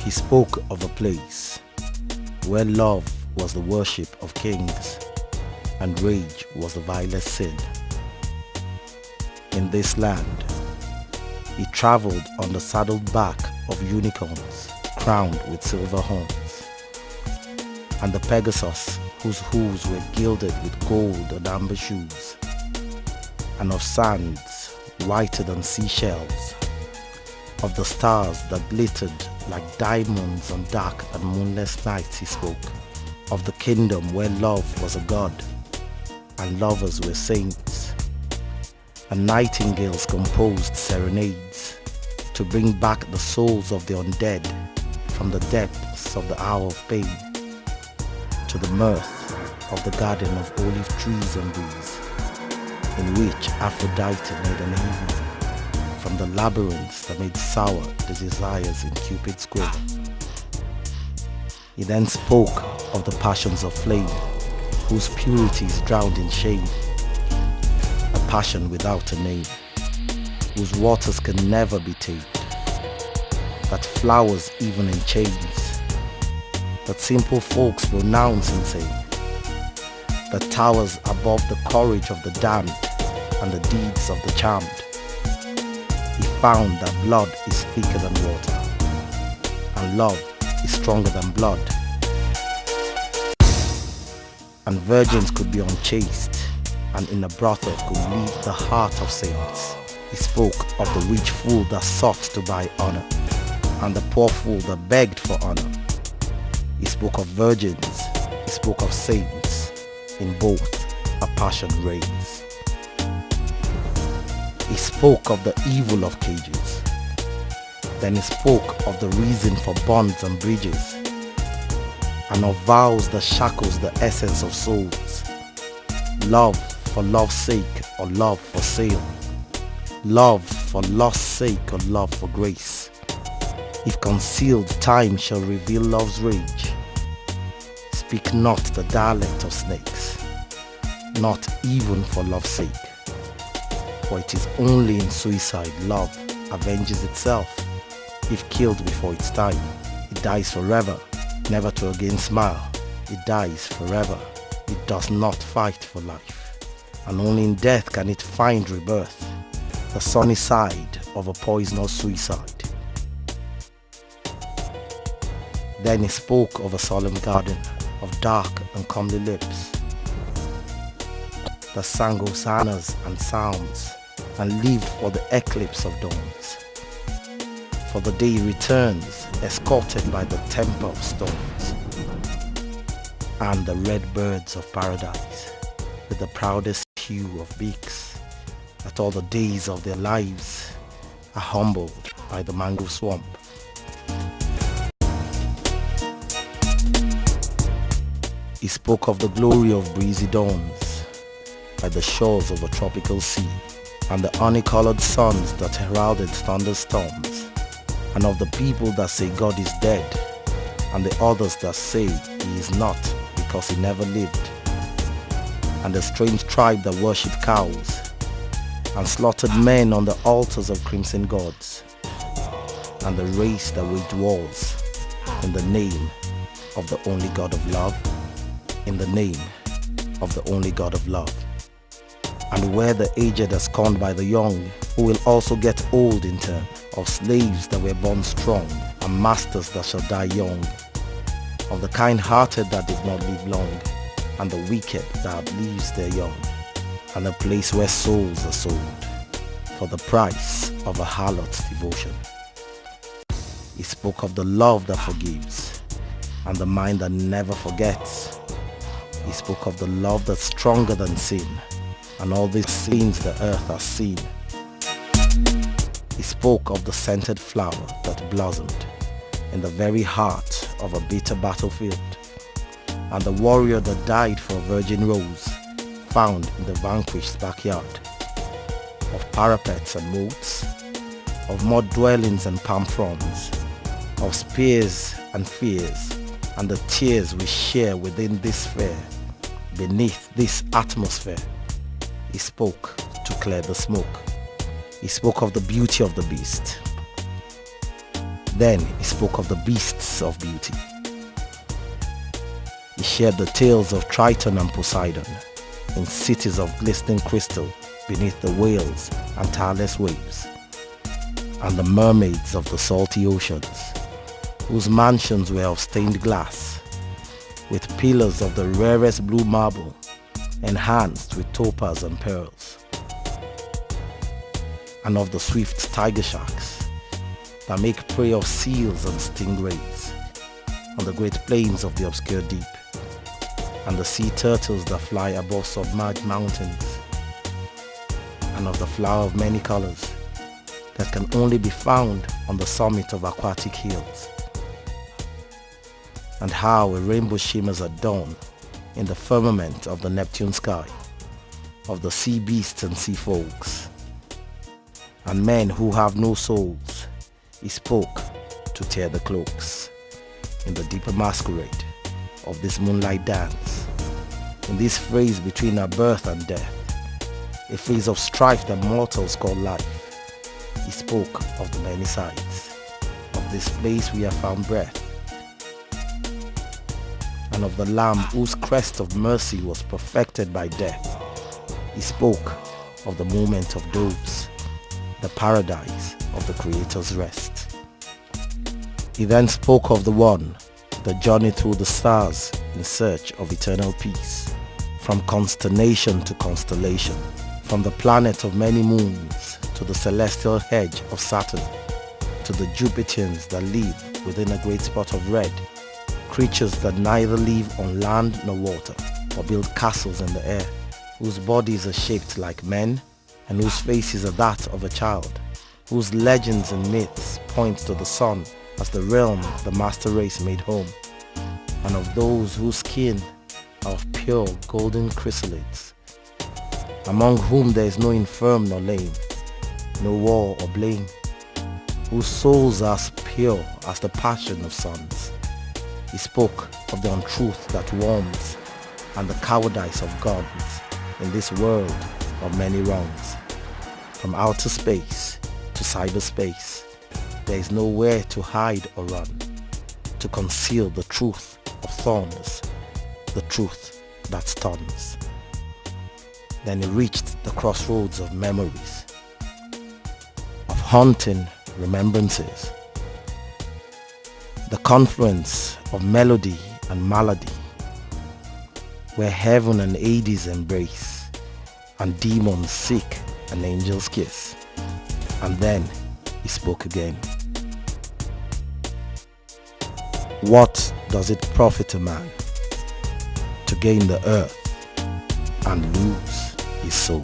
He spoke of a place where love was the worship of kings and rage was the vilest sin. In this land, he traveled on the saddled back of unicorns crowned with silver horns, and the Pegasus whose hooves were gilded with gold and amber shoes, and of sands whiter than seashells, of the stars that glittered like diamonds on dark and moonless nights. He spoke of the kingdom where love was a god and lovers were saints, and nightingales composed serenades to bring back the souls of the undead from the depths of the hour of pain to the mirth of the garden of olive trees and breeze, in which Aphrodite made an haven from the labyrinths that made sour the desires in Cupid's grove. He then spoke of the passions of flame, whose purity is drowned in shame, a passion without a name, whose waters can never be tamed, that flowers even in chains, that simple folks pronounce insane, that towers above the courage of the damned and the deeds of the charmed. He found that blood is thicker than water, and love is stronger than blood, and virgins could be unchaste, and in a brothel could lead the heart of saints. He spoke of the rich fool that sought to buy honor, and the poor fool that begged for honor. He spoke of virgins, he spoke of saints, in both a passion reigns. He spoke of the evil of cages. Then he spoke of the reason for bonds and bridges, and of vows that shackles the essence of souls. Love for love's sake or love for sale. Love for love's sake or love for grace. If concealed time shall reveal love's rage, speak not the dialect of snakes, not even for love's sake. For it is only in suicide love avenges itself. If killed before its time, it dies forever, never to again smile. It dies forever. It does not fight for life, and only in death can it find rebirth, the sunny side of a poisonous suicide. Then he spoke of a solemn garden of dark and comely lips that sang hosannas and psalms and lived for the eclipse of dawns. For the day returns, escorted by the temper of storms, and the red birds of paradise, with the proudest hue of beaks, that all the days of their lives are humbled by the mangrove swamp. He spoke of the glory of breezy dawns by the shores of a tropical sea, and the honey-colored suns that heralded thunderstorms, and of the people that say God is dead, and the others that say he is not because he never lived, and the strange tribe that worship cows, and slaughtered men on the altars of crimson gods, and the race that waged wars in the name of the only God of love, in the name of the only God of love. And where the aged are scorned by the young, who will also get old in turn, of slaves that were born strong, and masters that shall die young, of the kind-hearted that did not live long, and the wicked that outlives their young, and a place where souls are sold for the price of a harlot's devotion. He spoke of the love that forgives, and the mind that never forgets. He spoke of the love that's stronger than sin, and all these sins the earth has seen. He spoke of the scented flower that blossomed in the very heart of a bitter battlefield, and the warrior that died for a virgin rose found in the vanquished's backyard, of parapets and moats, of mud dwellings and palm fronds, of spears and fears, and the tears we share within this sphere, beneath this atmosphere. He spoke to clear the smoke. He spoke of the beauty of the beast. Then he spoke of the beasts of beauty. He shared the tales of Triton and Poseidon in cities of glistening crystal beneath the whales and tireless waves, and the mermaids of the salty oceans, whose mansions were of stained glass, with pillars of the rarest blue marble, enhanced with topaz and pearls, and of the swift tiger sharks that make prey of seals and stingrays on the great plains of the obscure deep, and the sea turtles that fly above submerged mountains, and of the flower of many colors that can only be found on the summit of aquatic hills, and how a rainbow shimmers at dawn in the firmament of the Neptune sky, of the sea beasts and sea folks, and men who have no souls. He spoke to tear the cloaks in the deeper masquerade of this moonlight dance, in this phrase between our birth and death, a phase of strife that mortals call life. He spoke of the many sides of this place we have found breath, and of the Lamb whose crest of mercy was perfected by death. He spoke of the moment of doves, the paradise of the Creator's rest. He then spoke of the one that journeyed through the stars in search of eternal peace, from consternation to constellation, from the planet of many moons to the celestial hedge of Saturn, to the Jupiters that live within a great spot of red, creatures that neither live on land nor water, or build castles in the air, whose bodies are shaped like men, and whose faces are that of a child, whose legends and myths point to the sun as the realm the master race made home, and of those whose skin are of pure golden chrysalids, among whom there is no infirm nor lame, no war or blame, whose souls are as pure as the passion of suns. He spoke of the untruth that warms and the cowardice of gods in this world of many wrongs. From outer space to cyberspace, there is nowhere to hide or run, to conceal the truth of thorns, the truth that stuns. Then he reached the crossroads of memories, of haunting remembrances, the confluence of melody and malady, where heaven and Hades embrace, and demons seek an angel's kiss. And then he spoke again. What does it profit a man to gain the earth and lose his soul?